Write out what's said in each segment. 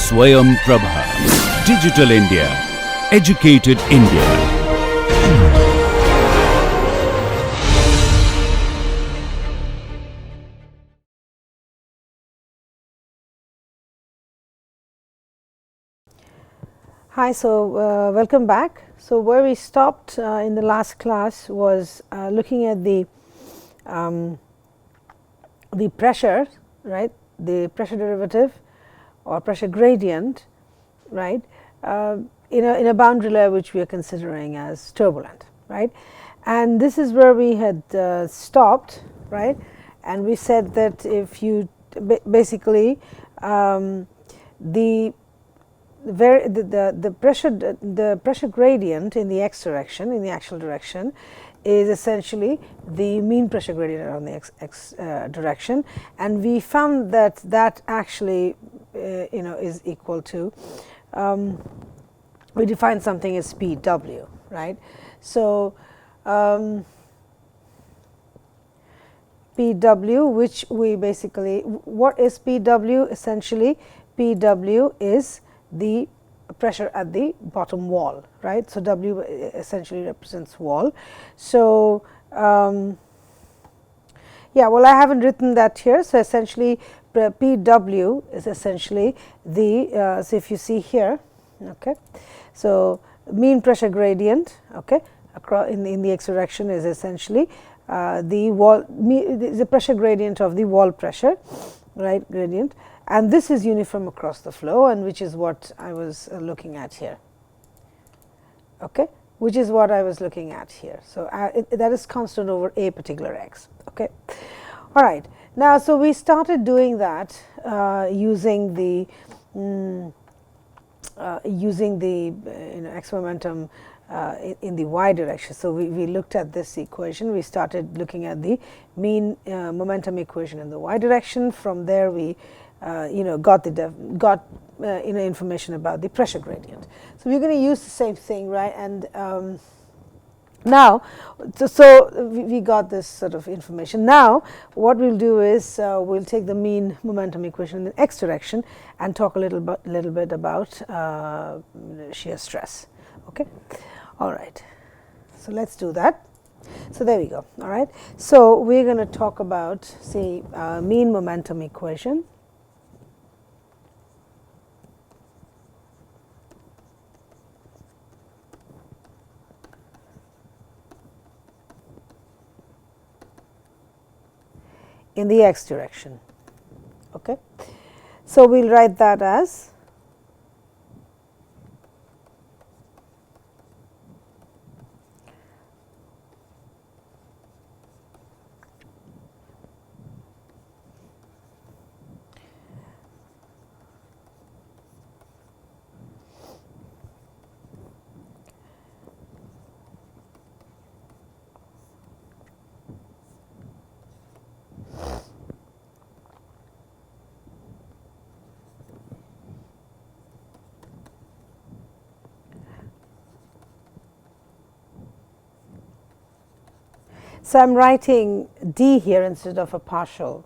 Swayam Prabha. Digital India. Educated India. Hi, so welcome back. So where we stopped in the last class was looking at the pressure, right? The pressure derivative or pressure gradient, right? In a boundary layer which we are considering as turbulent, right? And this is where we had stopped, right? And we said that if you basically the pressure gradient in the x direction, in the actual direction, is essentially the mean pressure gradient on the x direction, and we found that that actually is equal to we define something as Pw, right? So Pw, which we basically, what is Pw? Essentially Pw is the pressure at the bottom wall, right? So W essentially represents wall. So yeah, well, I haven't written that here. So essentially Pw is essentially the so if you see here, okay, so mean pressure gradient, okay, across in the x direction is essentially the pressure gradient of the wall pressure, right, gradient, and this is uniform across the flow, and which is what I was looking at here, okay, which is what I was looking at here. So that is constant over a particular x, okay. All right, now so we started doing that using the x momentum in the y direction. So we looked at this equation. We started looking at the mean momentum equation in the y direction. From there we got information about the pressure gradient. So we're going to use the same thing, right? And now, so we got this sort of information. Now, what we'll do is we'll take the mean momentum equation in the x direction and talk a little bit about shear stress. Okay, all right. So let's do that. So there we go. All right. So we're going to talk about, say, mean momentum equation. In the x direction, okay. So we'll write that as so I'm writing d here instead of a partial,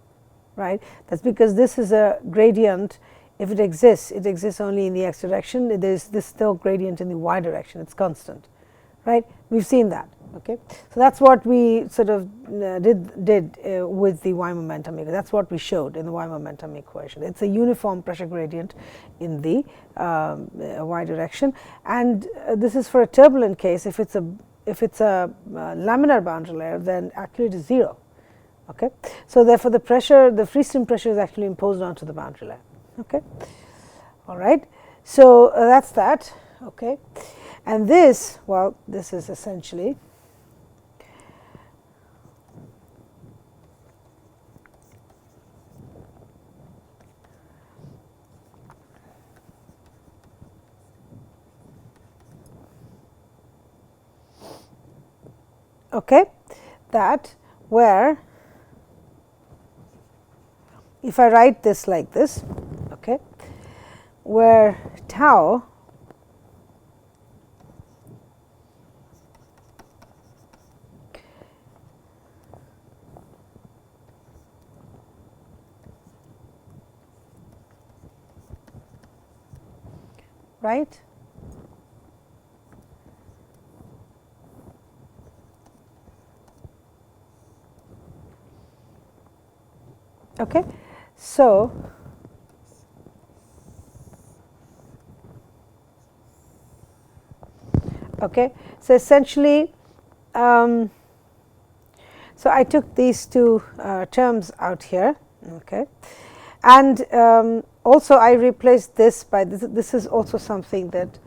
right? That's because this is a gradient. If it exists only in the x direction. There's no gradient in the y direction. It's constant, right? We've seen that, okay? So that's what we sort of did with the y momentum equation. That's what we showed in the y momentum equation. It's a uniform pressure gradient in the y direction, and this is for a turbulent case. If it's a laminar boundary layer, then actually it is 0. Okay, so therefore the pressure, the free stream pressure, is actually imposed onto the boundary layer. Okay, all right. So that's that. Okay, and this, well, this is essentially okay, that where if I write this like this, okay, where tau right? Okay, so essentially, so I took these two terms out here, okay, and also I replaced this by this. This is also something that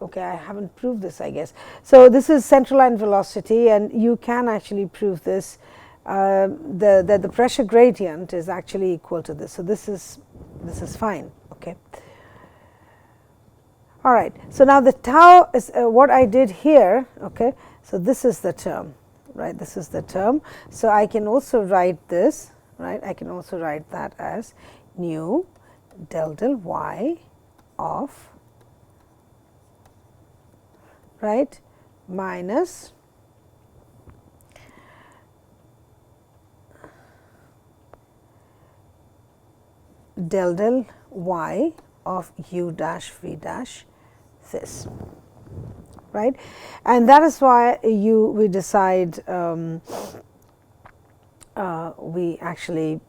okay, I haven't proved this, I guess. So this is central line velocity, and you can actually prove this. The pressure gradient is actually equal to this. So this is fine. Okay. All right. So now the tau is what I did here. Okay. So this is the term, right? This is the term. So I can also write this, right? I can also write that as nu del y of, right, minus del y of u dash v dash this, right, and that is why we decide we actually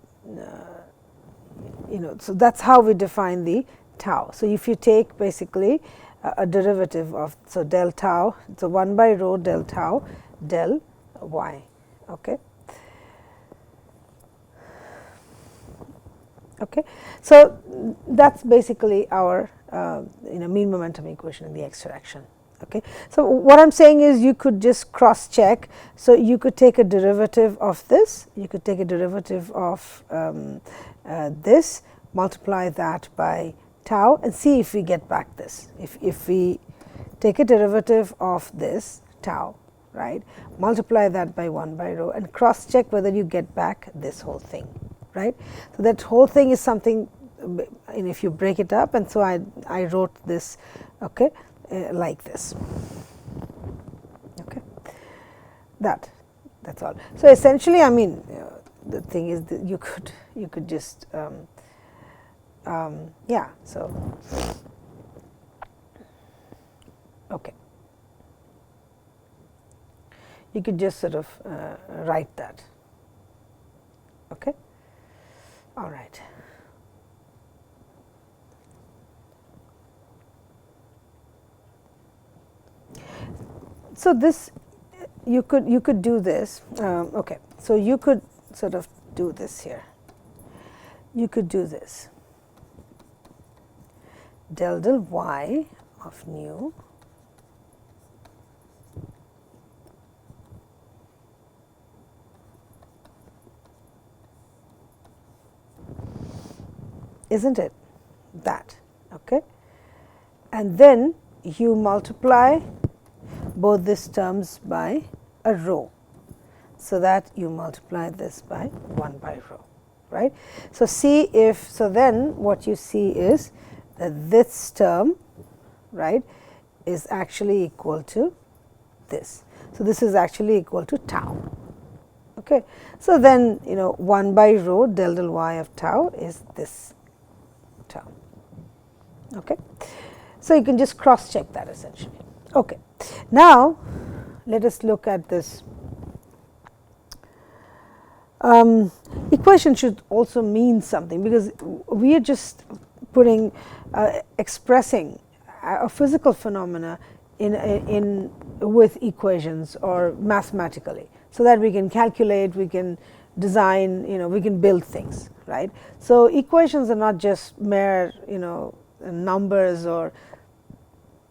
so that's how we define the tau. So if you take basically a derivative of, so del tau, so 1 by rho del tau del y, okay. Okay, so that's basically our mean momentum equation in the x direction. Okay, so what I'm saying is you could just cross check. So you could take a derivative of this. You could take a derivative of this, multiply that by tau, and see if we get back this. If we take a derivative of this tau, right, multiply that by 1 by rho, and cross check whether you get back this whole thing. Right. So that whole thing is something, and if you break it up, and so I wrote this, okay, like this. Okay, that's all. So essentially, I mean, the thing is that you could just yeah. So okay, you could just sort of write that. Okay. All right. So this you could do this. Okay. So you could sort of do this here. You could do this. Del y of nu isn't it, that, okay, and then you multiply both these terms by a rho, so that you multiply this by 1 by rho, right. So see if, so then what you see is that this term, right, is actually equal to this. So this is actually equal to tau. Okay. So then 1 by rho del y of tau is this term. Okay. So you can just cross check that essentially. Okay. Now let us look at this. Equation should also mean something, because we are just putting expressing a physical phenomena in with equations or mathematically, so that we can calculate, we can design, we can build things, right. So equations are not just mere numbers or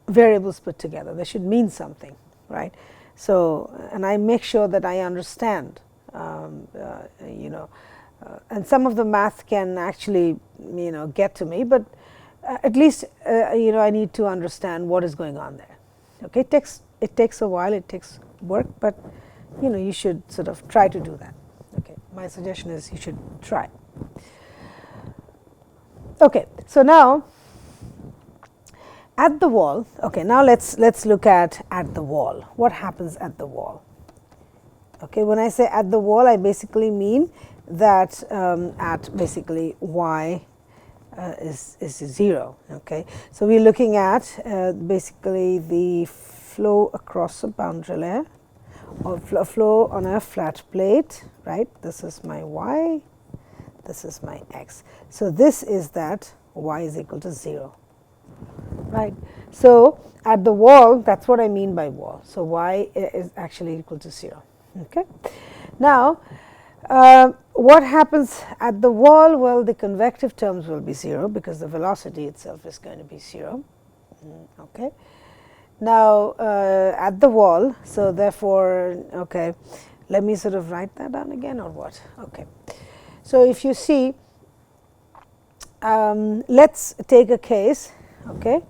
variables put together. They should mean something, right. So, and I make sure that I understand, and some of the math can actually get to me, but at least I need to understand what is going on there. Okay, it takes a while, it takes work, but you should sort of try to do that. Okay, my suggestion is you should try. Okay, so now at the wall. Okay, now let's look at the wall. What happens at the wall? Okay, when I say at the wall, I basically mean that at basically y is 0. Okay, so we're looking at basically the flow across a boundary layer, or flow on a flat plate, right? This is my y, this is my x. So this is that y is equal to 0, right? So at the wall, that's what I mean by wall. So y is actually equal to 0. Okay. Now, what happens at the wall? Well, the convective terms will be 0 because the velocity itself is going to be 0. Okay. Now, at the wall, so therefore, okay, let me sort of write that down again, or what? Okay. So if you see, let's take a case. Okay.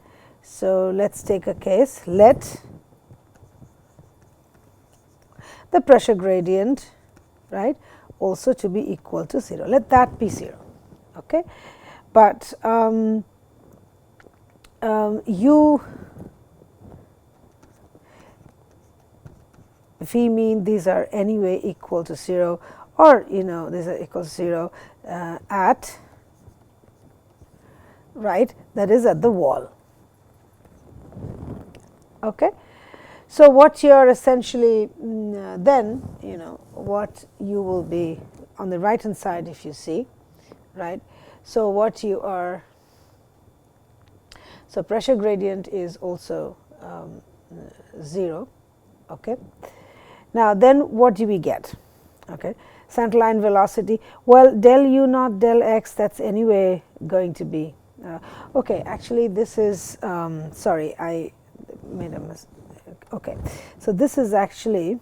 So let's take a case. Let the pressure gradient, right, also to be equal to 0. Let that be 0. Okay. But we mean these are anyway equal to 0, or these are equal to 0 at, right, that is at the wall. Okay. So what you're essentially then, what you will be on the right hand side, if you see, right. So what you are, so pressure gradient is also 0. Okay. Now then what do we get? Okay. Center line velocity, well, del u naught del x, that's anyway going to be, okay, actually this is, sorry, I made a mistake. Okay, so this is actually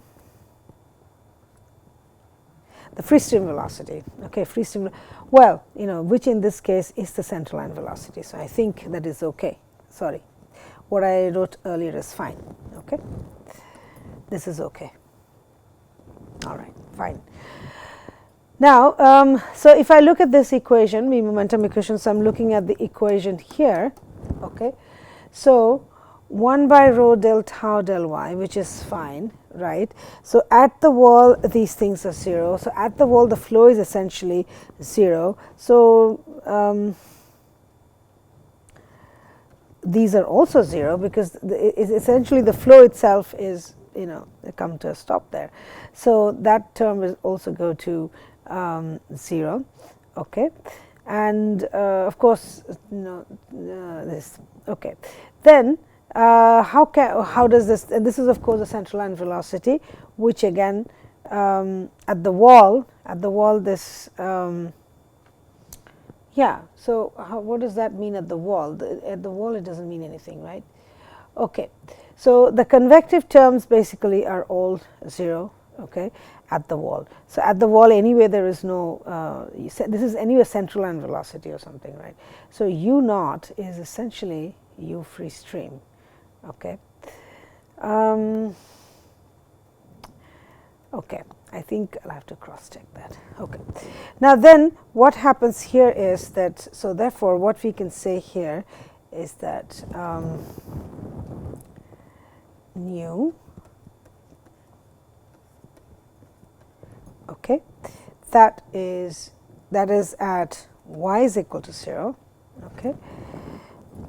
the free stream velocity. Okay, free stream, well, which in this case is the center line velocity. So I think that is okay. Sorry, what I wrote earlier is fine. Okay, this is okay. All right, fine. Now, so if I look at this equation, the momentum equation, so I'm looking at the equation here. Okay, so 1 by rho del tau del y, which is fine, right. So at the wall, these things are 0. So at the wall, the flow is essentially 0. So these are also 0 because essentially the flow itself is, come to a stop there. So that term will also go to 0. Okay, and of course, this. Okay, then. How does this, and this is of course the central line velocity, which again at the wall this, yeah, so what does that mean at the wall? At the wall it doesn't mean anything, right? Okay, so the convective terms basically are all 0, okay, at the wall. So at the wall anyway there is no, this is anyway central line velocity or something, right? So u naught is essentially u free stream. Okay. Okay, I think I'll have to cross check that. Okay. Now then what happens here is that, so therefore what we can say here is that nu, okay, that is at y is equal to 0. Okay.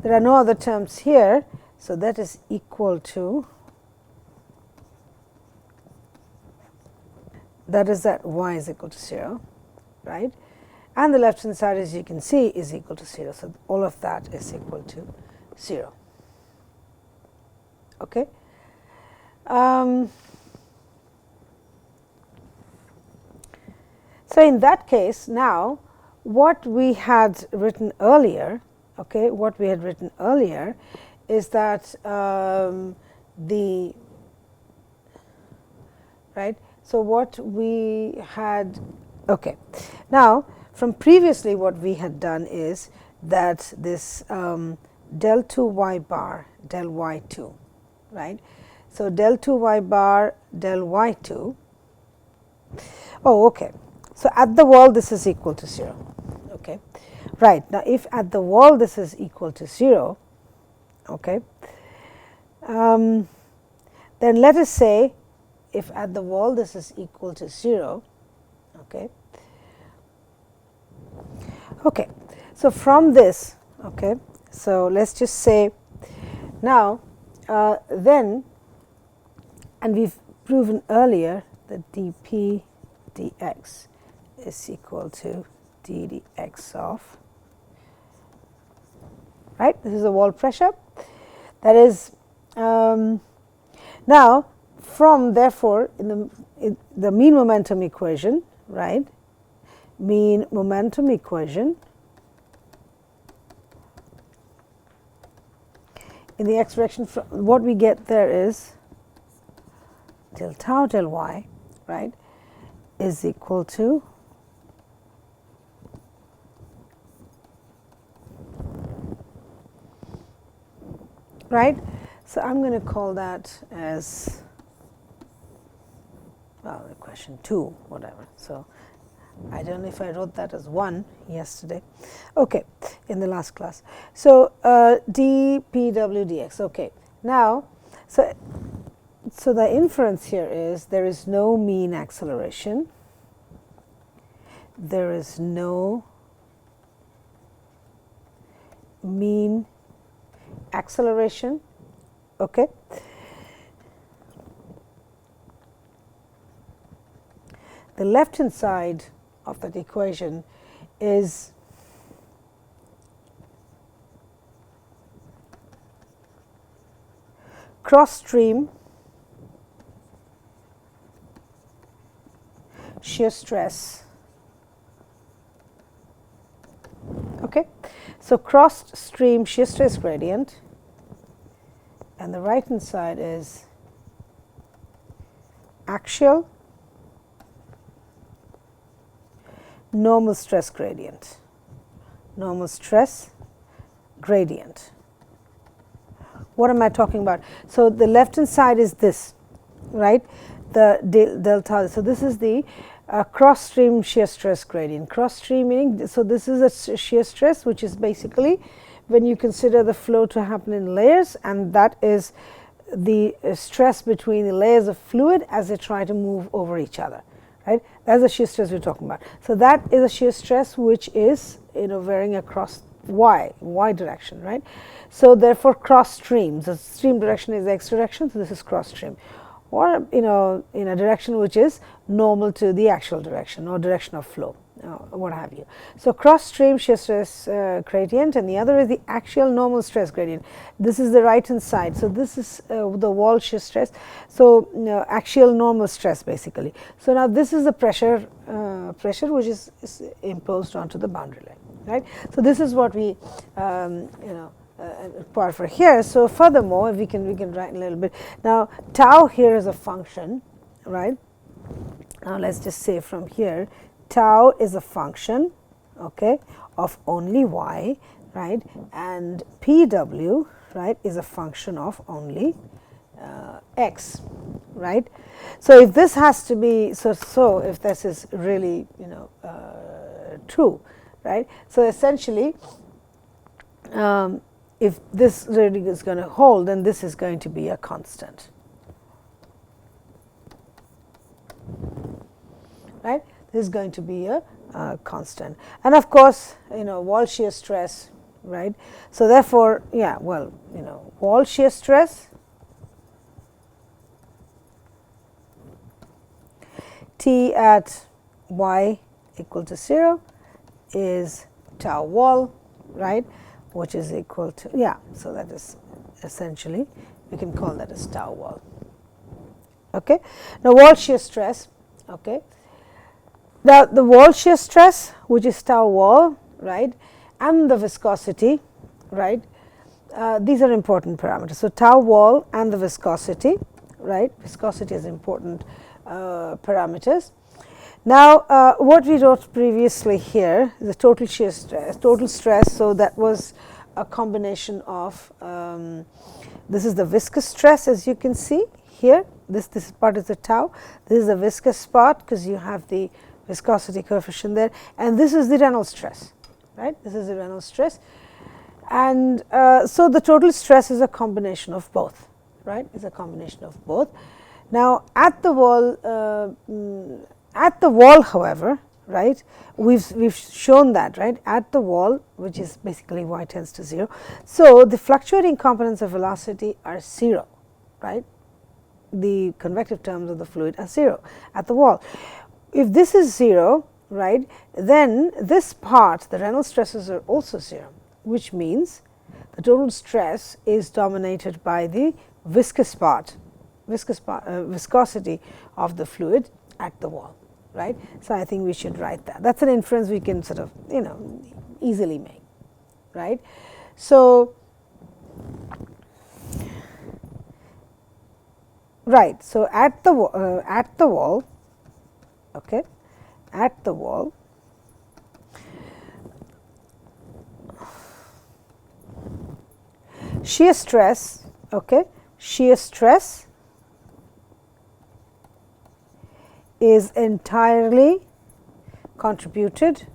There are no other terms here. So that is equal to, that is that y is equal to 0, right? And the left hand side, as you can see, is equal to 0. So all of that is equal to 0. Okay. So in that case, now what we had written earlier, okay, what we had written earlier is that right. So what we had, okay. Now from previously what we had done is that this del 2 y bar del y 2, right. So del 2 y bar del y 2. Oh, okay. So at the wall this is equal to 0. Okay. Right. Now if at the wall this is equal to 0, okay, then let us say if at the wall this is equal to 0, okay. Okay, So from this, okay, so let's just say now then, and we've proven earlier that dp dx is equal to d dx of, right, this is the wall pressure. That is now from, therefore, in the mean momentum equation, right, mean momentum equation in the x direction, what we get there is del tau del y, right, is equal to right. So I'm going to call that as, well, equation 2, whatever. So I don't know if I wrote that as 1 yesterday, okay, in the last class. So dpw dx, okay. Now, so the inference here is there is no mean acceleration, there is no mean acceleration, okay. The left hand side of that equation is cross stream shear stress, okay. So cross stream shear stress gradient, and the right hand side is axial normal stress gradient, normal stress gradient. What am I talking about? So the left hand side is this, right, the delta. So this is the cross stream shear stress gradient. Cross stream meaning, so this is a shear stress which is basically when you consider the flow to happen in layers, and that is the stress between the layers of fluid as they try to move over each other, right. That's the shear stress we're talking about. So that is a shear stress which is, varying across y direction, right. So therefore cross streams, the stream direction is x direction, so this is cross stream, or in a direction which is normal to the actual direction or direction of flow, what have you. So cross stream shear stress gradient, and the other is the axial normal stress gradient. This is the right hand side. So this is the wall shear stress. So axial normal stress basically. So now this is the pressure which is imposed onto the boundary line, right. So this is what we part for here. So furthermore, we can write a little bit. Now tau here is a function, right. Now let's just say from here, tau is a function, okay, of only y, right, and pw, right, is a function of only x, right. So if this has to be, so if this is really true, right. So essentially if this really is going to hold, then this is going to be a constant, right. This is going to be a constant, and of course wall shear stress, right. So therefore, yeah, well, wall shear stress T at y equal to 0 is tau wall, right, which is equal to, yeah, so that is essentially, we can call that as tau wall, okay. Now wall shear stress, okay. Now the wall shear stress, which is tau wall, right, and the viscosity, right, these are important parameters. So tau wall and the viscosity, right, viscosity is important parameters. Now what we wrote previously here is the total shear stress, total stress. So that was a combination of this is the viscous stress, as you can see here. This part is the tau. This is the viscous part because you have the viscosity coefficient there, and this is the Reynolds stress, right. This is the Reynolds stress, and so the total stress is a combination of both, right. Is a combination of both. Now at the wall, however, right? We've shown that, right, at the wall, which is basically y tends to 0. So, the fluctuating components of velocity are 0, right. The convective terms of the fluid are 0 at the wall. If this is 0, right, then this part, the Reynolds stresses are also 0, which means the total stress is dominated by the viscous part, viscosity of the fluid at the wall, right. So, I think we should write that. That is an inference we can sort of, easily make, right. So, right. So, at the wall, okay, at the wall, shear stress, okay, shear stress is entirely contributed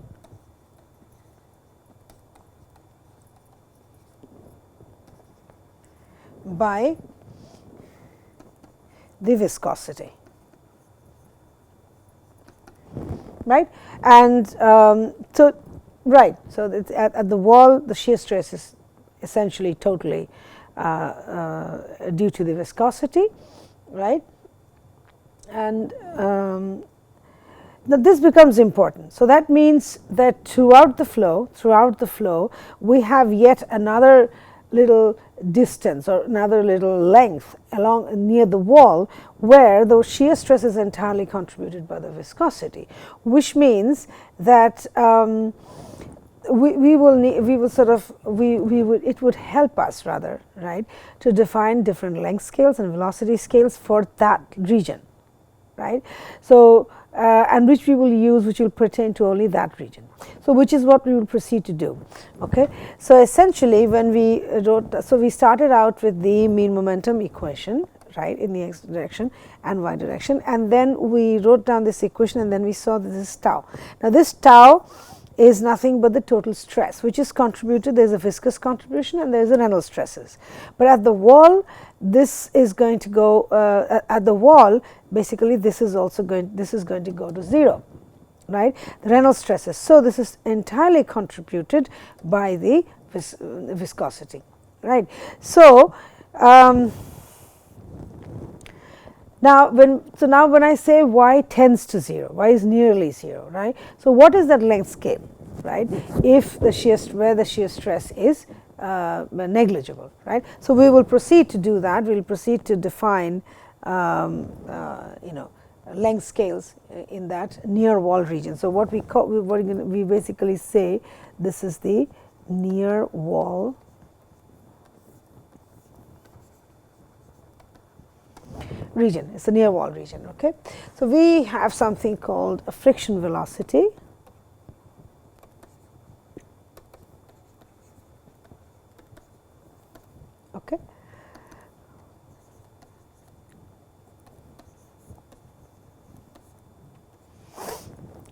by the viscosity, right. And so, right. So, it's at the wall, the shear stress is essentially totally due to the viscosity, right. And now this becomes important. So, that means that throughout the flow, we have yet another little distance or another little length along near the wall, where the shear stress is entirely contributed by the viscosity, which means that we would help us rather, right, to define different length scales and velocity scales for that region, right. So, and which we will use, which will pertain to only that region. So, which is what we will proceed to do. Okay. So, essentially when we wrote, so we started out with the mean momentum equation, right, in the x direction and y direction, and then we wrote down this equation, and then we saw that this is tau. Now, this tau is nothing but the total stress, which is contributed. There is a viscous contribution and there is a Reynolds stresses, but at the wall this is going to go at the wall, basically this is also going to go to 0, right, the Reynolds stresses. So, this is entirely contributed by the viscosity, right. So, now when I say y tends to 0, y is nearly 0, right. So, what is that length scale, right, if the where the shear stress is negligible, right. So, we will proceed to do that. We will proceed to define length scales in that near wall region. So, what we basically say, this is the near wall region. It's a near wall region. Okay. So, we have something called a friction velocity. Okay.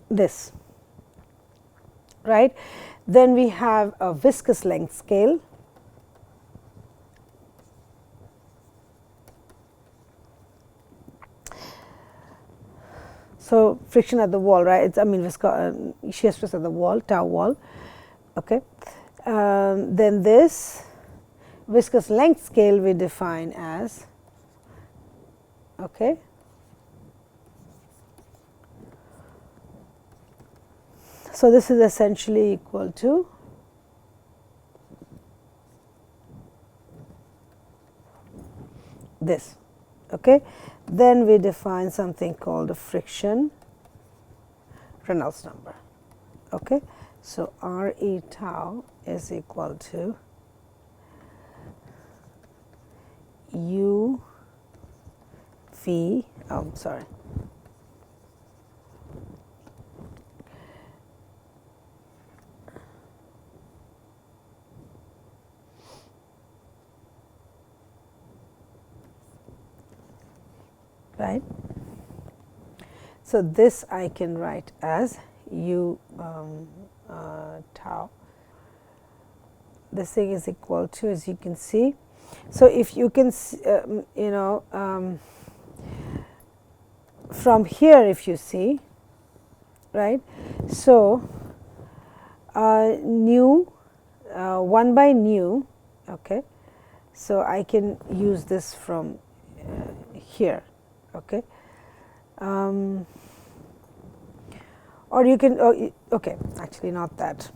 This, right. Then we have a viscous length scale. So, friction at the wall, right, it's, I mean, shear stress at the wall, tau wall. Okay. Then this viscous length scale we define as, okay, so this is essentially equal to this. Okay. Then we define something called a friction Reynolds number. Okay. So, R E tau is equal to U V, sorry, right. So, this I can write as U tau. This thing is equal to, as you can see. So, if you can from here, if you see, right. So, nu 1 by nu, okay. So, I can use this from here, okay. Or you can, okay, actually not that.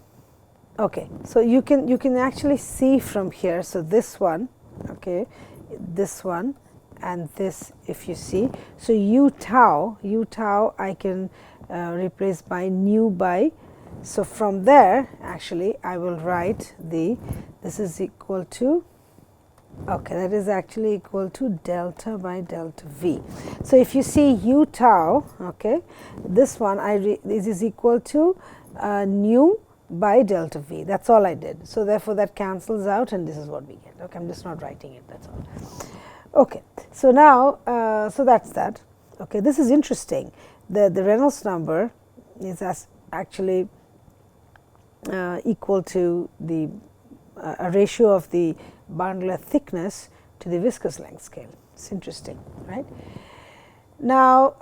Okay, so you can actually see from here. So this one, okay, this one, and this, if you see. So u tau I can replace by nu by. So from there, actually, I will write this is equal to. Okay, that is actually equal to delta by delta v. So if you see u tau, okay, this one this is equal to nu by delta v. That's all I did. So therefore, that cancels out, and this is what we get. Okay, I'm just not writing it. That's all. Okay, so now, so that's that. Okay, this is interesting. The Reynolds number is actually equal to the a ratio of the bundle thickness to the viscous length scale. It's interesting, right? Now,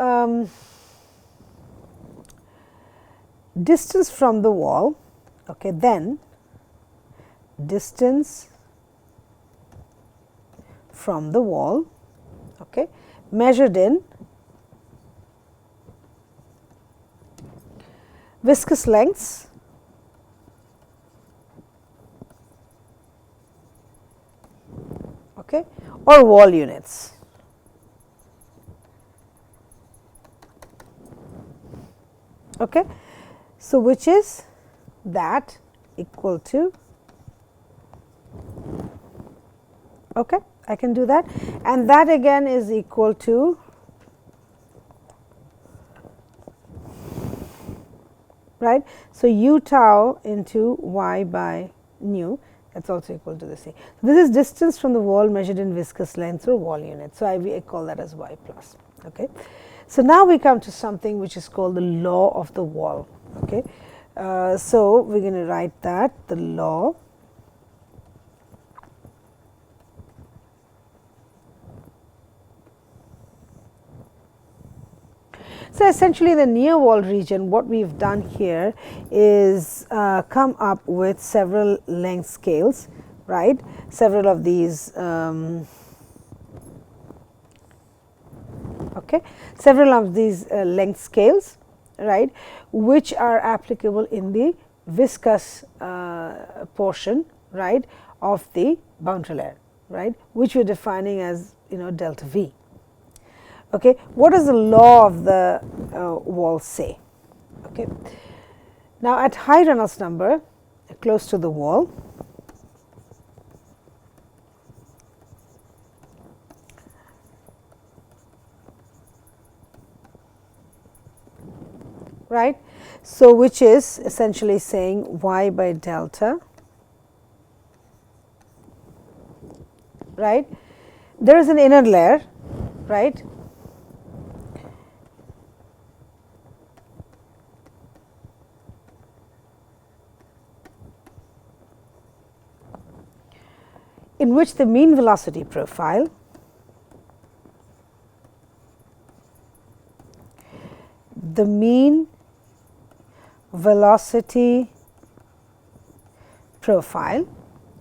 distance from the wall, okay, then distance from the wall, okay, measured in viscous lengths okay, or wall units. Okay. So, which is that equal to, okay, I can do that, and that again is equal to right. So, u tau into y by nu, that's also equal to the same. So, this is distance from the wall measured in viscous length or wall unit. So, I call that as y plus. Okay. So, now we come to something which is called the law of the wall. Okay. So, we are going to write that the law So, essentially in the near wall region, what we have done here is come up with several length scales, right, several of these okay, several of these length scales, right, which are applicable in the viscous portion, right, of the boundary layer, right, which we are defining as delta V. Okay. What does the law of the wall say? Okay. Now, at high Reynolds number close to the wall, right. So, which is essentially saying y by delta, right. There is an inner layer, right, in which the mean velocity profile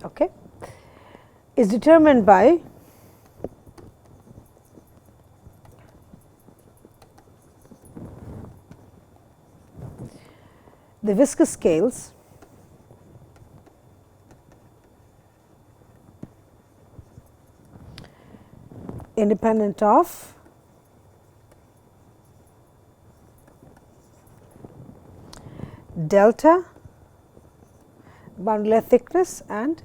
okay, is determined by the viscous scales independent of delta, boundary layer thickness, and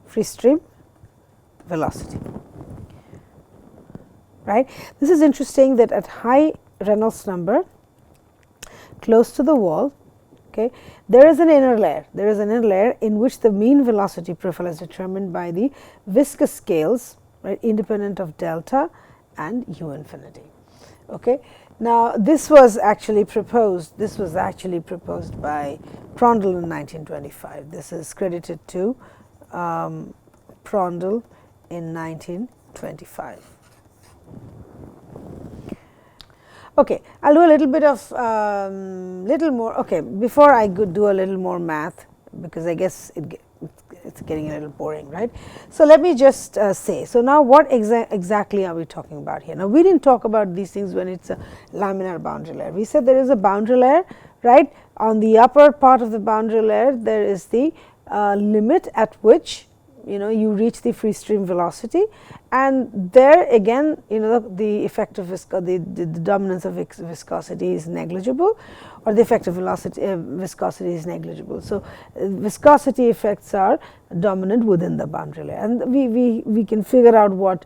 free stream velocity. Right. This is interesting that at high Reynolds number close to the wall, okay, there is an inner layer. There is an inner layer in which the mean velocity profile is determined by the viscous scales, right, independent of delta and u infinity. Okay. Now, this was actually proposed. This was actually proposed by Prandtl in 1925. This is credited to Prandtl in 1925. Okay, I'll do a little bit of little more. Okay, before I do a little more math, because I guess it's getting a little boring, right? So let me just say. So now, what exactly are we talking about here? Now, we didn't talk about these things when it's a laminar boundary layer. We said there is a boundary layer, right? On the upper part of the boundary layer, there is the limit at which you reach the free stream velocity, and there again the effect of the dominance of viscosity is negligible, or the effect of viscosity is negligible. So, viscosity effects are dominant within the boundary layer, and we can figure out what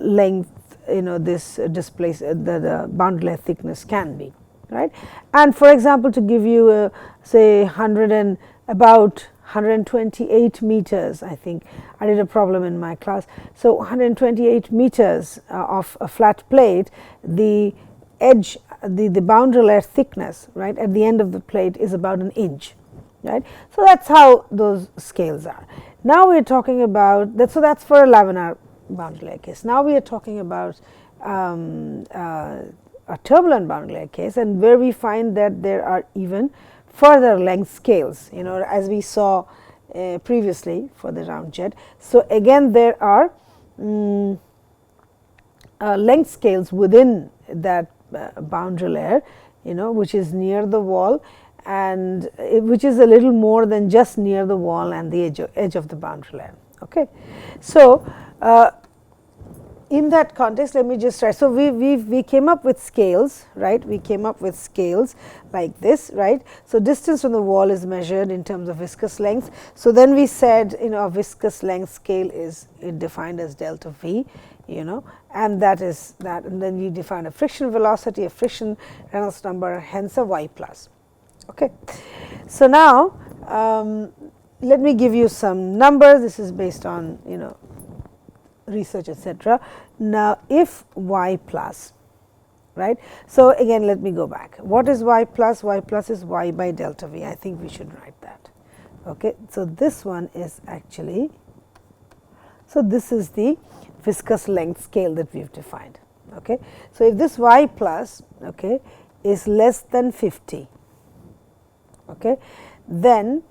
length this the boundary layer thickness can be, right. And for example, to give you say about 128 meters, I think I did a problem in my class. So 128 meters of a flat plate, the edge, the boundary layer thickness, right, at the end of the plate is about an inch, right. So that's how those scales are. Now we're talking about that. So that's for a laminar boundary layer case. Now we are talking about a turbulent boundary layer case, and where we find that there are even further length scales, as we saw previously for the round jet. So again, there are length scales within that boundary layer, which is near the wall, and which is a little more than just near the wall and the edge of the boundary layer. Okay, so in that context, let me just try. So we came up with scales, right? We came up with scales like this, right? So distance from the wall is measured in terms of viscous length. So then we said, a viscous length scale is defined as delta V, and that is that. And then we define a friction velocity, a friction Reynolds number, hence a Y plus. Okay. So now let me give you some numbers. This is based on research, etc. Now, if Y plus, right. So again, let me go back. What is Y plus? Y plus is Y by delta V. I think we should write that. Okay. So this one is actually, so this is the viscous length scale that we've defined. Okay. So if this Y plus, okay, is less than 50, okay, then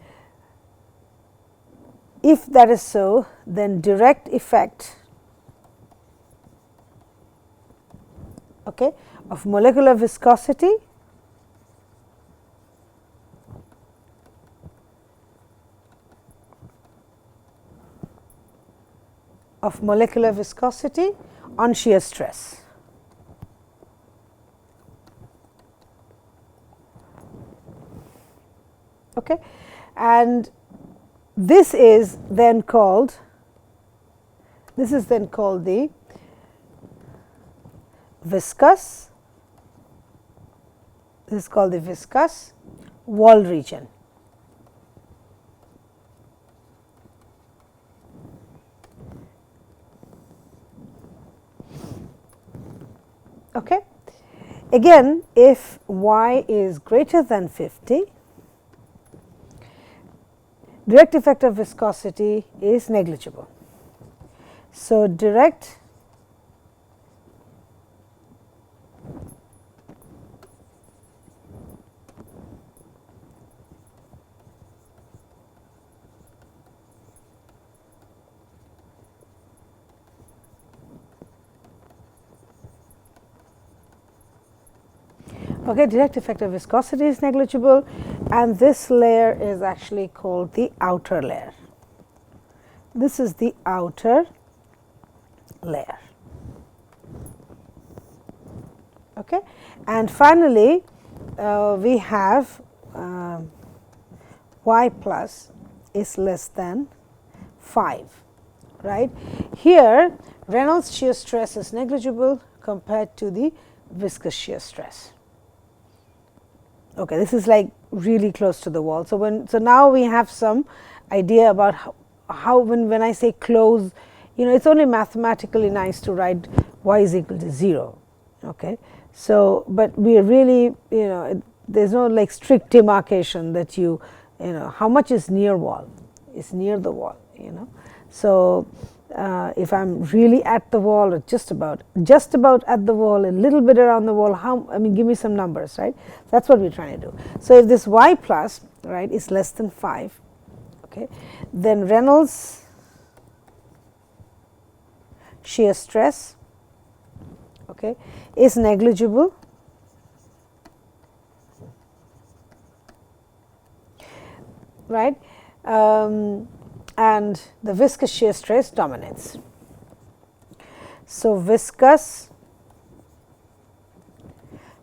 if that is so, then direct effect, okay, of molecular viscosity on shear stress. Okay, and this is then called the viscous, this is called the viscous wall region. Okay. Again, if Y is greater than 50, direct effect of viscosity is negligible. So, direct direct effect of viscosity is negligible, and this layer is actually called the outer layer. This is the outer layer. Okay. And finally, we have Y plus is less than 5, right. Here Reynolds shear stress is negligible compared to the viscous shear stress. Okay, this is like really close to the wall. So now we have some idea about how when I say close, it's only mathematically nice to write Y is equal to 0. Okay, so but we are really there's no like strict demarcation that how much is near wall, is near the wall. So if I'm really at the wall or just about at the wall, a little bit around the wall, I mean, give me some numbers, right? That's what we're trying to do. So if this y plus, right, is less than 5, okay, then Reynolds shear stress, okay, is negligible, right, and the viscous shear stress dominates. So viscous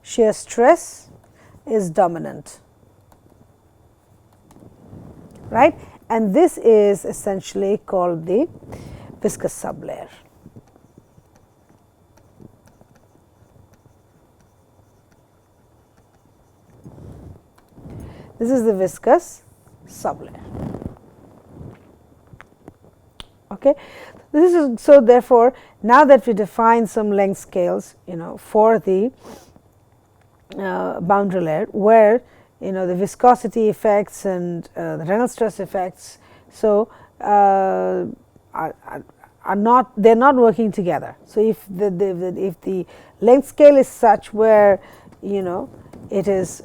shear stress is dominant, right, and this is essentially called the viscous sublayer. This is the viscous sublayer. Okay, this is so. Therefore, now that we define some length scales, for the boundary layer, where the viscosity effects and the Reynolds stress effects, so are not, they're not working together. So if the length scale is such where it is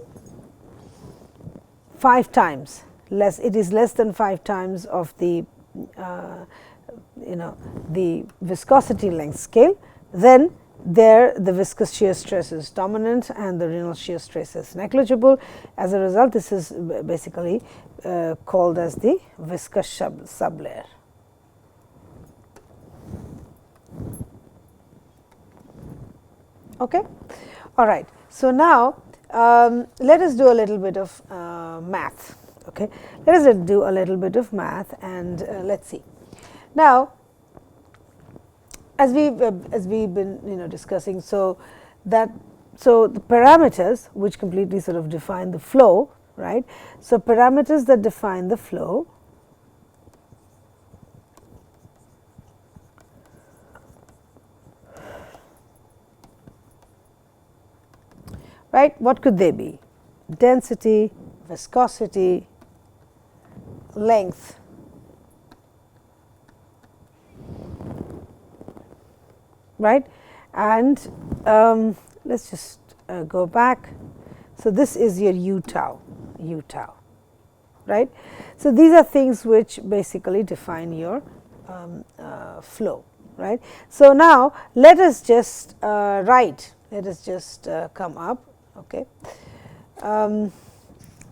5 times less, it is less than 5 times of the the viscosity length scale, then there the viscous shear stress is dominant and the Reynolds shear stress is negligible. As a result, this is basically called as the viscous sublayer. Okay, all right. So now let us do a little bit of math. Okay, let us do a little bit of math and let's see. Now, as we've been discussing, so the parameters which completely sort of define the flow, right? So parameters that define the flow right? What could they be? Density, viscosity, length, right? And let's just go back. So this is your u tau, right? So these are things which basically define your flow, right? So now let us just write. Let us just come up, okay,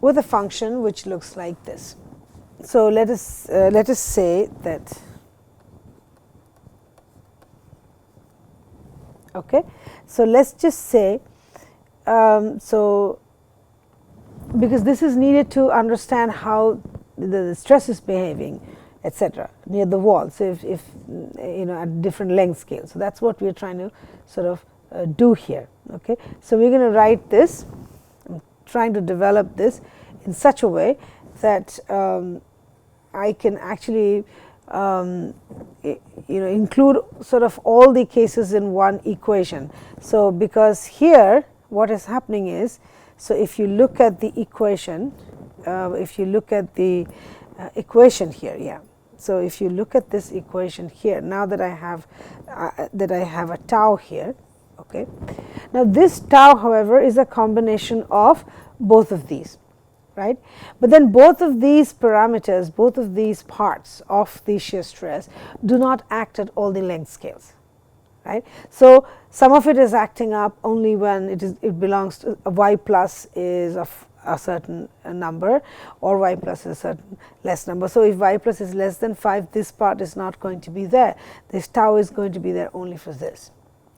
with a function which looks like this. So let us say that. Okay, so let's just say, so because this is needed to understand how the stress is behaving, etc., near the wall. So if at different length scales, so that's what we are trying to sort of do here. Okay, so we're going to write this. I'm trying to develop this in such a way that I can actually include sort of all the cases in one equation. So because here what is happening is, so if you look at the equation, here, yeah. So if you look at this equation here, now that I have a tau here, okay. Now this tau, however, is a combination of both of these. Right, but then both of these parameters, both of these parts of the shear stress do not act at all the length scales, right. So some of it is acting up only when it belongs to y plus is of a certain number, or y plus is a certain less number. So if y plus is less than 5, this part is not going to be there. This tau is going to be there only for this,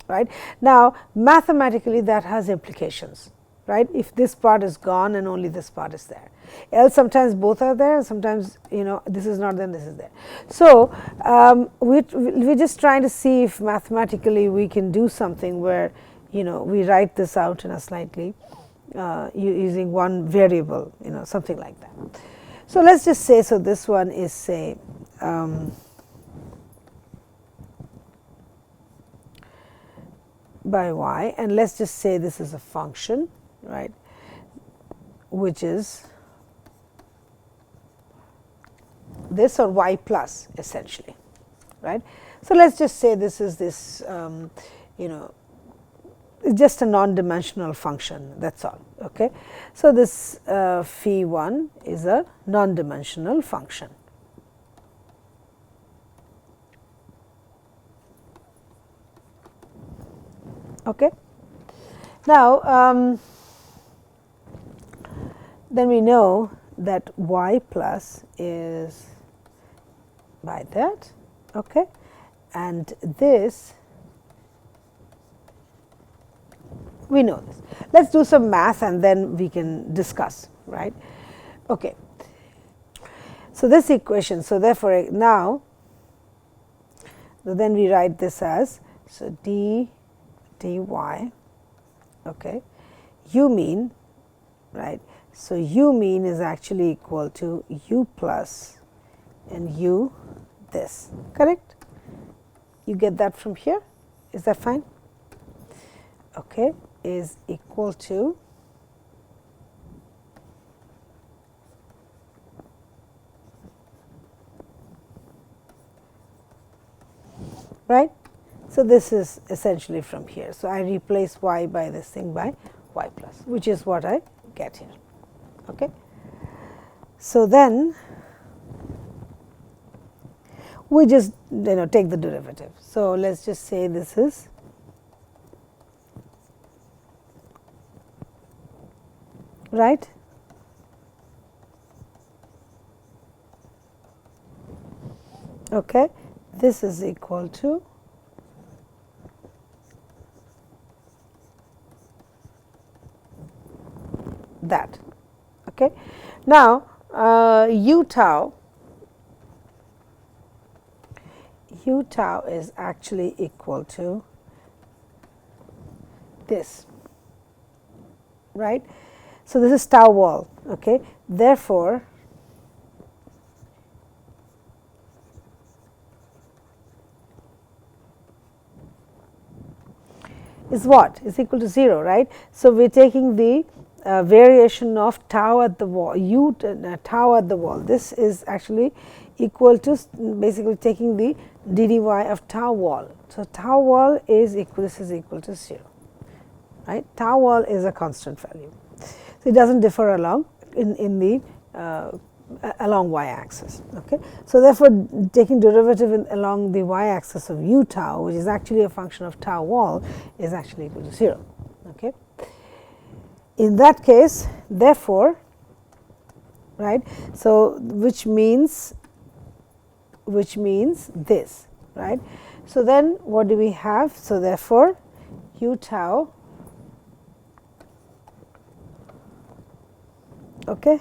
right. Now mathematically that has implications. Right, if this part is gone and only this part is there, else sometimes both are there, and sometimes this is not there, and this is there. So we're just trying to see if mathematically we can do something where we write this out in a slightly using one variable, something like that. So let's just say, so this one is say by y, and let's just say this is a function, right, which is this, or y plus essentially, right. So, let us just say this is this you know, it's just a non-dimensional function, that is all. Okay. So, this phi 1 is a non-dimensional function. Okay. Now, then we know that y plus is by that, okay, and this we know this. Let us do some math and then we can discuss, right. Okay. So, this equation, so therefore, now then we write this as, so d dy, okay, u mean, right. So, u mean is actually equal to u plus and u this, correct? You get that from here, is that fine? Okay, is equal to right. So, this is essentially from here. So, I replace y by this thing by y plus, which is what I get here. Okay. So, then we just take the derivative. So, let us just say this is right. Okay. This is equal to that. Okay. Now, u tau is actually equal to this, right. So, this is tau wall. Okay. Therefore, is what? Is equal to 0, right. So, we are taking the variation of tau at the wall, tau at the wall. This is actually equal to basically taking the d dy of tau wall. So, tau wall is equal, this is equal to 0, right. Tau wall is a constant value. So, it does not differ along in the along y axis. Okay. So, therefore, taking derivative along the y axis of u tau, which is actually a function of tau wall, is actually equal to 0. Okay. In that case, therefore, right. So, which means this, right. So, then what do we have? So, therefore, u tau, okay.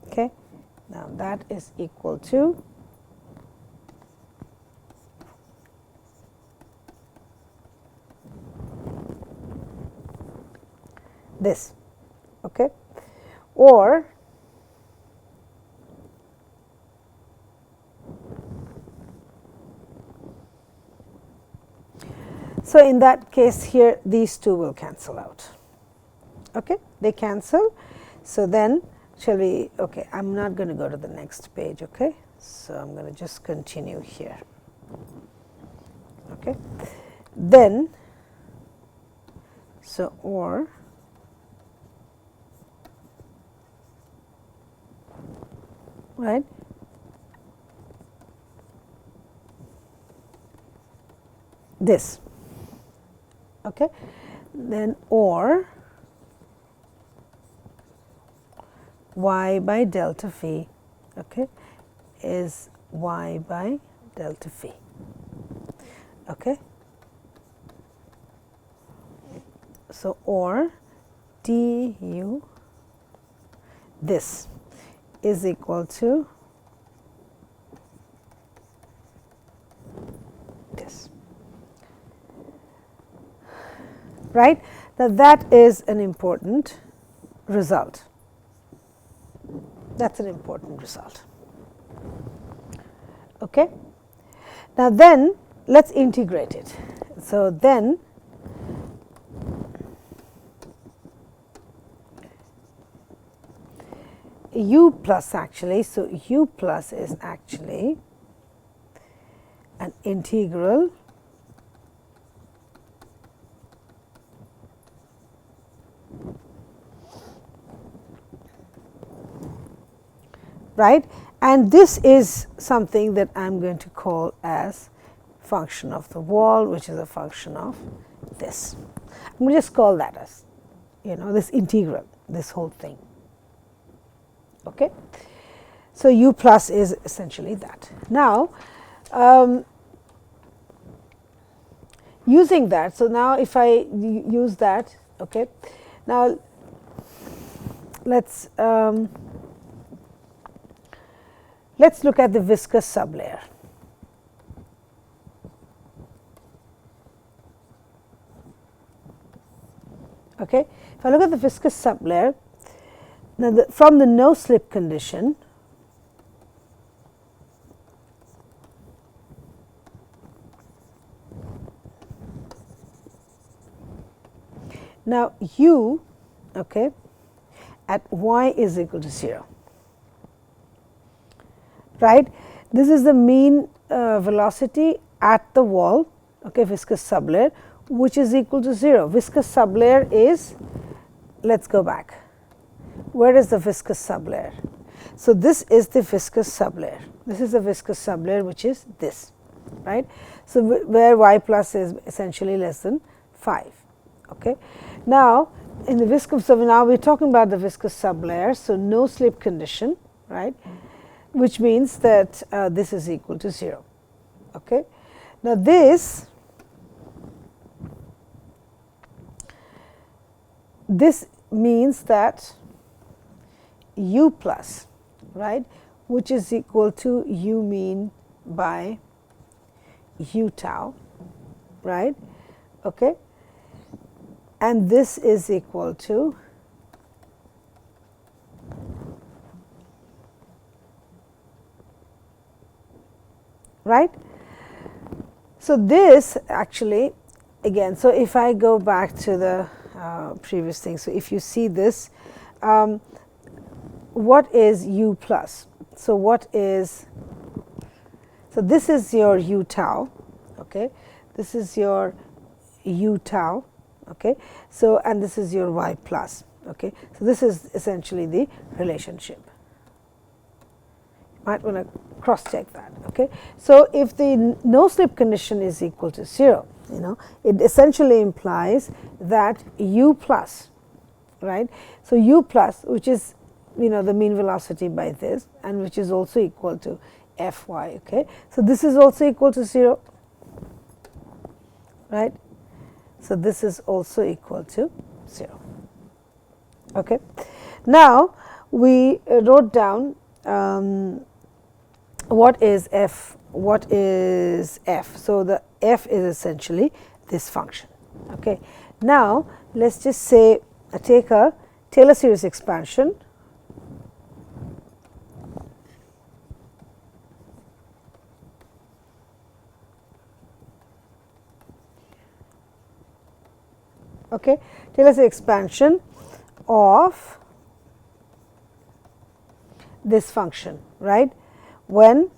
Okay. Now, that is equal to this, okay, or so in that case here these two will cancel out, okay, they cancel. So, then shall we, okay, I am not going to go to the next page, okay. So, I am going to just continue here, okay. Then, so or right, this, okay, then or y by delta phi, okay, is y by delta phi, okay. So, or du this is equal to this, right. Now, that is an important result. That is an important result. Okay. Now, then let us integrate it. So, then u plus actually, so u plus is actually an integral right, and this is something that I am going to call as function of the wall, which is a function of this. I am going to just call that as, this integral, this whole thing. Okay. So, u plus is essentially that. Now, using that, so now if I use that, okay, now let's look at the viscous sublayer. Okay. If I look at the viscous sublayer, now from the no slip condition, now u, okay, at y is equal to 0. Right, this is the mean velocity at the wall, okay, viscous sublayer, which is equal to 0. Viscous sublayer is, let's go back. Where is the viscous sublayer? So this is the viscous sublayer. This is the viscous sublayer, which is this, right? So where y plus is essentially less than 5. Okay. Now in the viscous, so now we're talking about the viscous sublayer. So no slip condition, right? Which means that this is equal to 0. Okay. Now this means that u plus, right, which is equal to u mean by u tau, right, okay, and this is equal to right. So this actually again, so if I go back to the previous thing, so if you see this, what is u plus? So what is, so this is your u tau, okay, this is your u tau, okay, so and this is your y plus, okay, so this is essentially the relationship. Might want to cross check that, okay. So if the no slip condition is equal to 0, it essentially implies that u plus, right, so u plus, which is the mean velocity by this, and which is also equal to Fy, okay. So this is also equal to 0, right. So this is also equal to 0, okay. Now we wrote down what is f, so the f is essentially this function, okay. Now let's just say take a Taylor series expansion, okay, Taylor series expansion of this function, right, when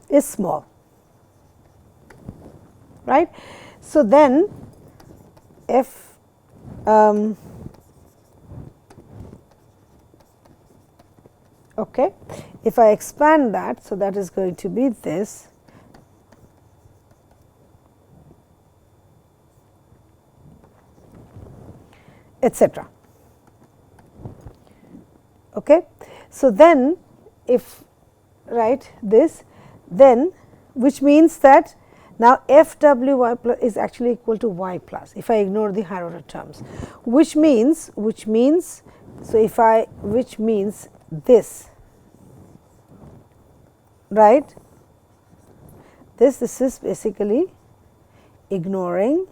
is small, right. So then f okay, if I expand that, so that is going to be this, etc. Okay. So then if, right, this, then which means that now f w y plus is actually equal to y plus if I ignore the higher order terms, which means so if I, which means this, right, this is basically ignoring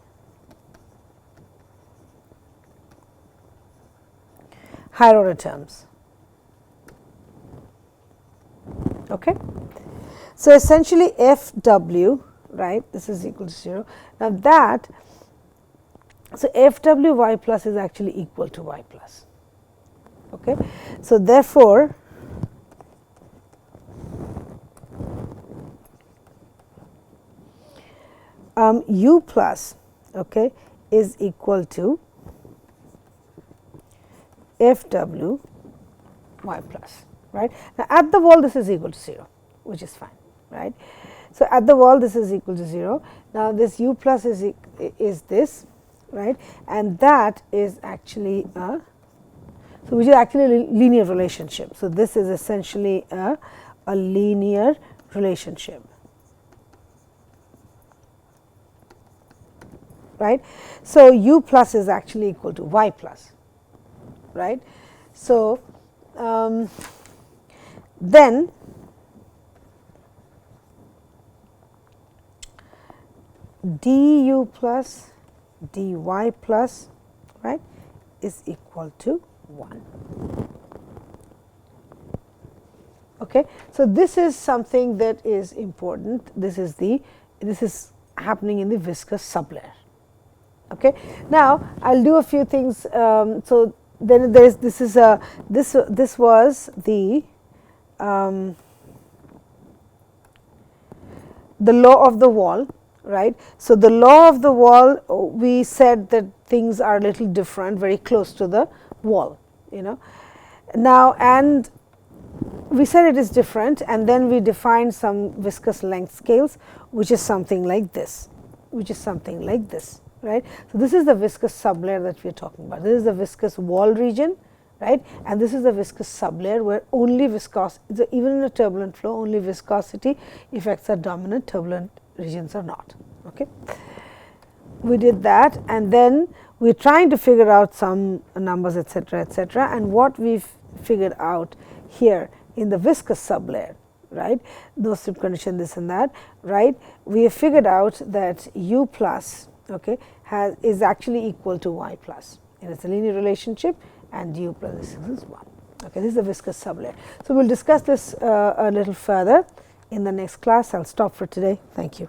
higher order terms, okay. So essentially f w, right, this is equal to 0. Now that So, Fw y plus is actually equal to y plus. Okay. So, therefore, u plus, okay, is equal to Fw y plus, right. Now, at the wall this is equal to 0, which is fine, right. So, at the wall this is equal to 0. Now, this u plus is this, right, and that is actually a, so which is actually a linear relationship. So, this is essentially a linear relationship, right. So, u plus is actually equal to y plus, right. So, then du plus dy plus, right, is equal to 1. Okay. So, this is something that is important. This is happening in the viscous sublayer. Okay. Now, I will do a few things. So, then there is this was the law of the wall, right. So, the law of the wall, we said that things are a little different, very close to the wall, you know. Now, and we said it is different, and then we defined some viscous length scales, which is something like this, right. So, this is the viscous sublayer that we are talking about. This is the viscous wall region, right, and this is the viscous sublayer where only viscosity, even in a turbulent flow, only viscosity effects are dominant, turbulent regions are not. Okay. We did that, and then we are trying to figure out some numbers, etc., etc., and what we have figured out here in the viscous sublayer, right, no slip condition, this and that, right, we have figured out that u plus, okay, is actually equal to y plus, and it is a linear relationship, and u plus this is 1. Okay, this is the viscous sublayer. So, we will discuss this a little further in the next class. I will stop for today. Thank you.